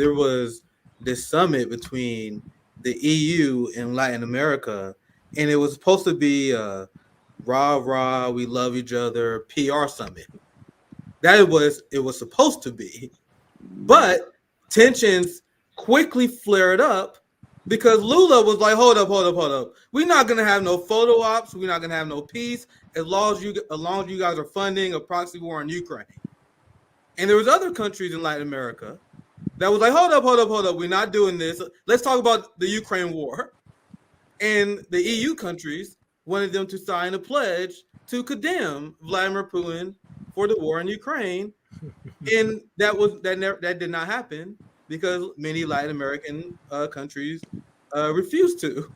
there was this summit between the EU and Latin America, and it was supposed to be a rah rah, we love each other PR summit. That was it was supposed to be, but tensions quickly flared up because Lula was like, hold up. We're not gonna have no photo ops. We're not gonna have no peace as long as you guys are funding a proxy war in Ukraine. And there was other countries in Latin America that was like, hold up. We're not doing this. Let's talk about the Ukraine war. And the EU countries wanted them to sign a pledge to condemn Vladimir Putin for the war in Ukraine. And that did not happen because many Latin American countries refused to.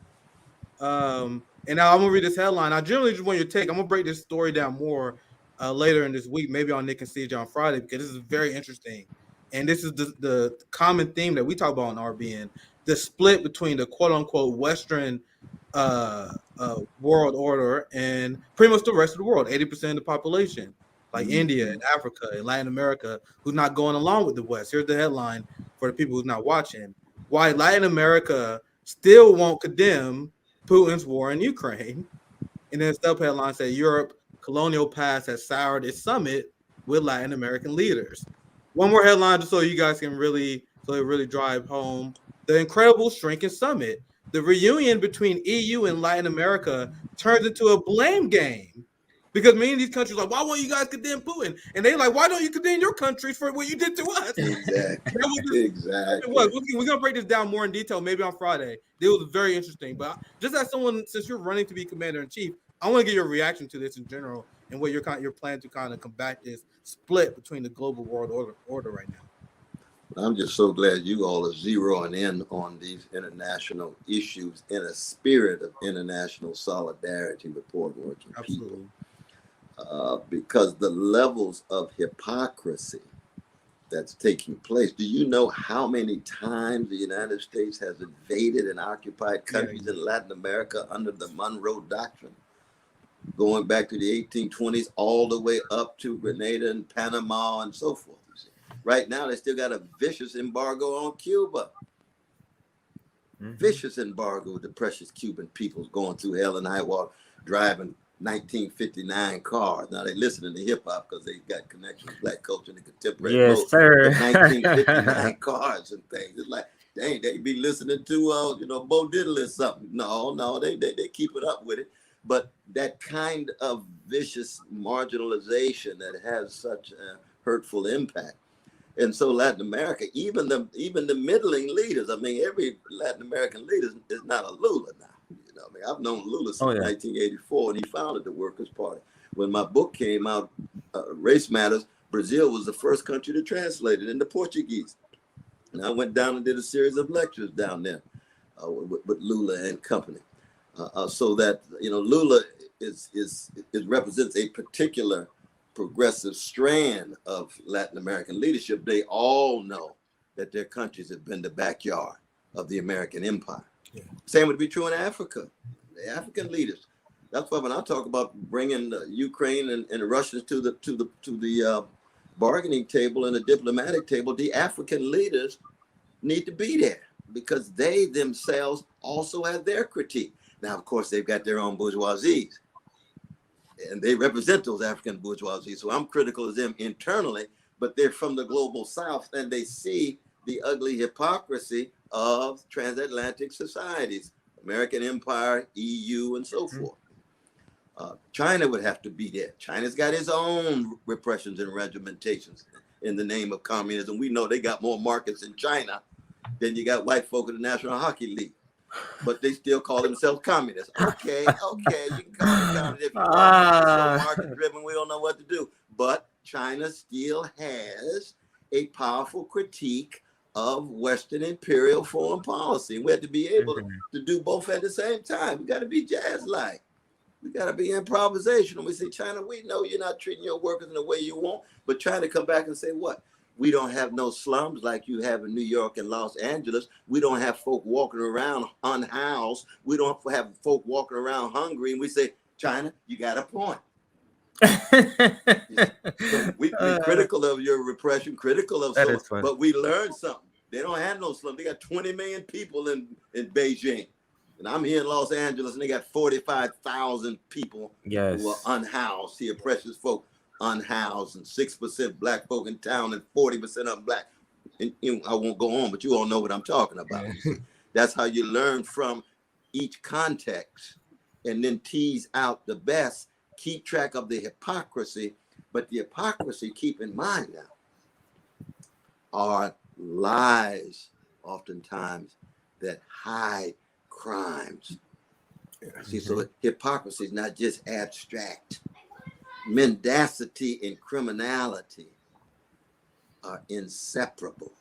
And now I'm gonna read this headline. I generally just want your take. I'm gonna break this story down more later in this week, maybe on Nick and CJ on Friday, because this is very interesting. And this is the common theme that we talk about on RBN: the split between the quote unquote Western world order and pretty much the rest of the world, 80% of the population, like India and Africa and Latin America, who's not going along with the West. Here's the headline for the people who's not watching: why Latin America still won't condemn Putin's war in Ukraine. And then the subheadline said Europe colonial past has soured its summit with Latin American leaders. One more headline just so you guys can really drive home: the incredible shrinking summit. The reunion between EU and Latin America turns into a blame game because many of these countries are like, why won't you guys condemn Putin? And they're like, why don't you condemn your countries for what you did to us? Exactly. We're gonna break this down more in detail maybe on Friday. It was very interesting. But just as someone, since you're running to be commander in chief, I want to get your reaction to this in general and what your plan to kind of combat this split between the global world order right now. I'm just so glad you all are zeroing in on these international issues in a spirit of international solidarity with poor working people. Because the levels of hypocrisy that's taking place. Do you know how many times the United States has invaded and occupied countries in Latin America under the Monroe Doctrine? Going back to the 1820s, all the way up to Grenada and Panama and so forth. Right now, they still got a vicious embargo on Cuba. Vicious embargo with the precious Cuban peoples going through hell and high water, driving 1959 cars. Now they listening to hip hop because they got connections with black culture and the contemporary mode. Yes, sir. 1959 cars and things. It's like, dang, they be listening to Bo Diddley or something. No, they keep it up with it. But that kind of vicious marginalization that has such a hurtful impact. And so Latin America, even the middling leaders, I mean, every Latin American leader is not a Lula now. You know, I mean, I've known Lula since 1984, and he founded the Workers' Party. When my book came out, Race Matters, Brazil was the first country to translate it into Portuguese. And I went down and did a series of lectures down there with Lula and company. So that, Lula represents a particular progressive strand of Latin American leadership. They all know that their countries have been the backyard of the American empire. Yeah. Same would be true in Africa. The African leaders. That's why when I talk about bringing Ukraine and the Russians to the bargaining table and the diplomatic table, the African leaders need to be there because they themselves also have their critique. Now, of course, they've got their own bourgeoisies. And they represent those African bourgeoisie. So I'm critical of them internally, but they're from the global South and they see the ugly hypocrisy of transatlantic societies, American empire, EU, and so forth. China would have to be there. China's got its own repressions and regimentations in the name of communism. We know they got more markets in China than you got white folk in the National Hockey League. But they still call themselves communists. Okay, you can call them communists if you want. It's so market-driven, we don't know what to do. But China still has a powerful critique of Western imperial foreign policy. We have to be able to do both at the same time. We got to be jazz-like. We got to be improvisational. We say, China, we know you're not treating your workers in the way you want, but China come back and say, what? We don't have no slums like you have in New York and Los Angeles. We don't have folk walking around unhoused. We don't have folk walking around hungry. And we say, China, you got a point. So we're critical of your repression, critical of so, but we learned something. They don't have no slum. They got 20 million people in Beijing. And I'm here in Los Angeles, and they got 45,000 people who are Yes. unhoused. Here, precious folk unhoused, and 6% black folk in town, and 40% of them black. And I won't go on, but you all know what I'm talking about. You see, that's how you learn from each context, and then tease out the best. Keep track of the hypocrisy, but the hypocrisy, keep in mind now, are lies oftentimes that hide crimes. See, so hypocrisy is not just abstract. Mendacity and criminality are inseparable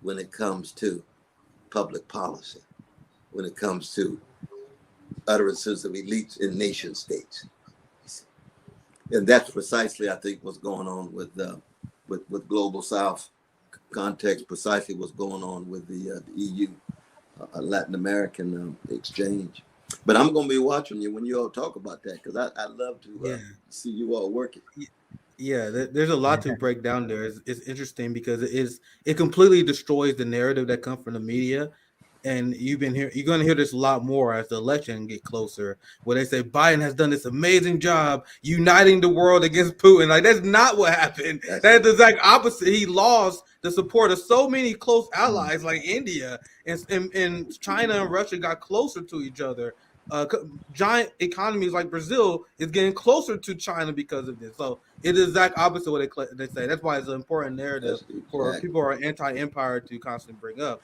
when it comes to public policy, when it comes to utterances of elites in nation states. And that's precisely, I think, what's going on with Global South context, precisely what's going on with the EU, Latin American exchange. But I'm going to be watching you when you all talk about that, because I love to see you all working. Yeah, there's a lot to break down there. It's interesting because it completely destroys the narrative that comes from the media. And you're going to hear this a lot more as the election get closer, where they say Biden has done this amazing job uniting the world against Putin. Like, that's not what happened. That's the exact opposite. He lost the support of so many close allies like India, and China and Russia got closer to each other. Giant economies like Brazil is getting closer to China because of this. So it is the exact opposite of what they say. That's why it's an important narrative for people who are anti-empire to constantly bring up.